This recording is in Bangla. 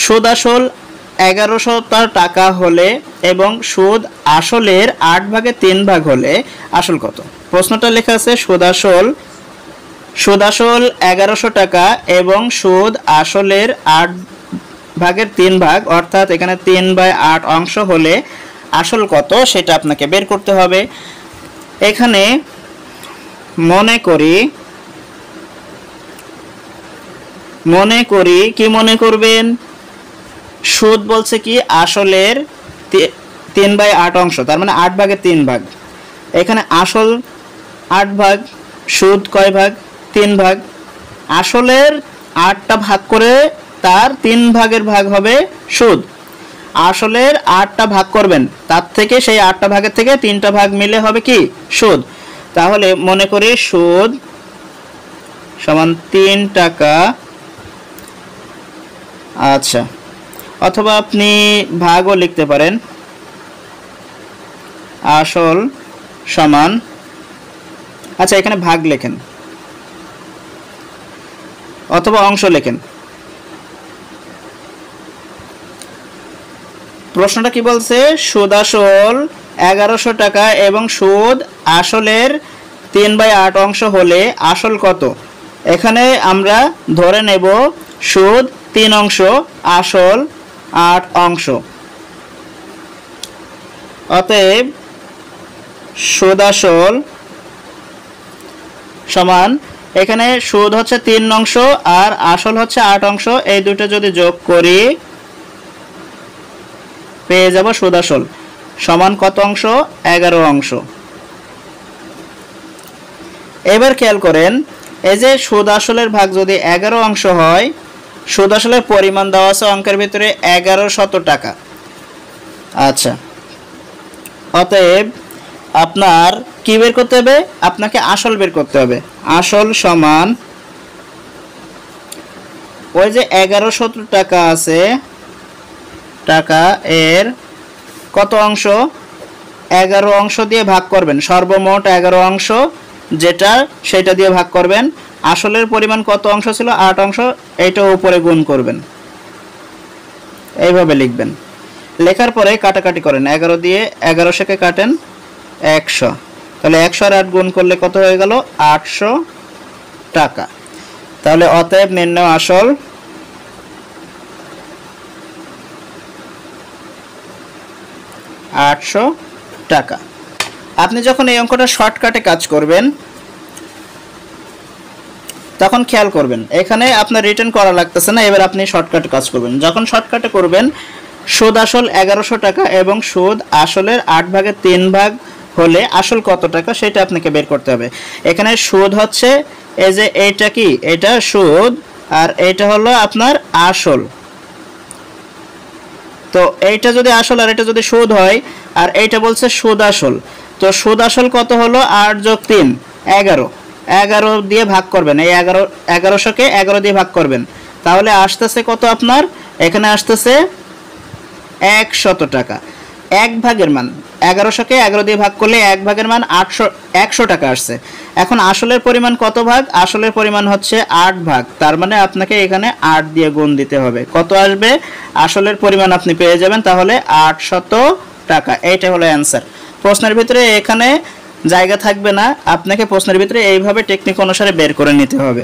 সুদ আসল 1100 টাকা হলে এবং সুদ আসলের 8 ভাগে 3 ভাগ হলে আসল কত? প্রশ্নটা লেখা আছে সুদ আসল 1100 টাকা এবং সুদ আসলের 8 ভাগের 3 ভাগ, অর্থাৎ এখানে 3/8 অংশ হলে আসল কত সেটা আপনাকে বের করতে হবে। এখানে মনে করি কি মনে করবেন, সুদ বলছে কি আসলের 3/8 অংশ, তার মানে 8 ভাগের 3 ভাগ। এখানে আসল 8 ভাগ, সুদ কয় ভাগ? 3 ভাগ। আসলের 8টা ভাগ করে তার 3 ভাগের ভাগ হবে সুদ। আসলের 8টা ভাগ করবেন, তার থেকে সেই 8টা ভাগের থেকে 3টা ভাগ মিলে হবে কি সুদ। তাহলে মনে করি সুদ সমান 3 টাকা। আচ্ছা, অথবা আপনি ভাগও লিখতে পারেন, আসল সমান, আচ্ছা এখানে ভাগ লেখেন অথবা অংশ লেখেন। প্রশ্নটা কি বলছে? সুদ আসল 1100 টাকা এবং সুদ আসলের 3/8 অংশ হলে আসল কত? এখানে আমরা ধরে নেব সুদ 3 অংশ, আসল 8 অংশ। অতএব সুদ আসল সমান, এখানে সুদ হচ্ছে 3 অংশ আর আসল হচ্ছে 8 অংশ, এই দুটো যদি যোগ করি পেয়ে যাব সুদ আসল সমান কত অংশ? 11 অংশ। এবার খেয়াল করেন, এই যে সুদ আসলের ভাগ যদি 11 অংশ হয়, সুদ আসলের পরিমাণ দেওয়া আছে অঙ্কের ভিতরে 1100 টাকা। আচ্ছা, অতএব আপনার কি বের করতে হবে? আপনাকে আসল বের করতে হবে। আসল সমান ওই যে 1100 টাকা আছে, টাকা এর কত অংশ? 11 অংশ দিয়ে ভাগ করবেন, সর্বমোট 11 অংশ যেটা সেটা দিয়ে ভাগ করবেন। আসলের পরিমাণ কত অংশ ছিল? 8 অংশ, এইটা উপরে গুণ করবেন, এইভাবে লিখবেন। লেখার পরে কাটাকাটি করেন, 11 দিয়ে 1100-কে কাটেন 100, তাহলে 100 আর 8 গুণ করলে কত হয়ে গেল? 800 টাকা। তাহলে অতএব নির্ণয় আসল ৳800 টাকা। আপনি যখন এই অঙ্কটা শর্টকাটে কাজ করবেন তখন খেয়াল করবেন এখানে আপনার রিটার্ন করা লাগতেছে না। এবার আপনি শর্টকাটে কাজ করবেন। যখন শর্টকাটে করবেন, সুদ আসল 1100 টাকা এবং সুদ আসলের 8 ভাগের 3 ভাগ হলে আসল কত টাকা সেটা আপনাকে বের করতে হবে। এখানে সুদ হচ্ছে এই যে এইটা কি, এটা সুদ আর এটা হলো আপনার আসল। তো এইটা যদি আসল আর এটা যদি সুদ হয় আর এইটা বলছে সুদ আসল, তো সুদ আসল কত হলো? 8 + 3 11, 11 দিয়ে ভাগ করবেন, এই 1100-কে 11 দিয়ে ভাগ করবেন, তাহলে আসতেছে কত আপনার? এখানে আসতেছে 100 টাকা। 1 ভাগের মান 1100-কে 11 দিয়ে ভাগ করলে 1 ভাগের মান 100 টাকা আসছে। এখন আসলের পরিমাণ কত ভাগ? আসলের পরিমাণ হচ্ছে 8 ভাগ, তার মানে আপনাকে এখানে 8 দিয়ে গুণ দিতে হবে। কত আসবে? আসলের পরিমাণ আপনি পেয়ে যাবেন তাহলে 800 টাকা। এইটা হলো অ্যান্সার। প্রশ্নের ভিতরে এখানে জায়গা থাকবে না, আপনাকে প্রশ্নের ভিতরে এইভাবে টেকনিক অনুসারে বের করে নিতে হবে।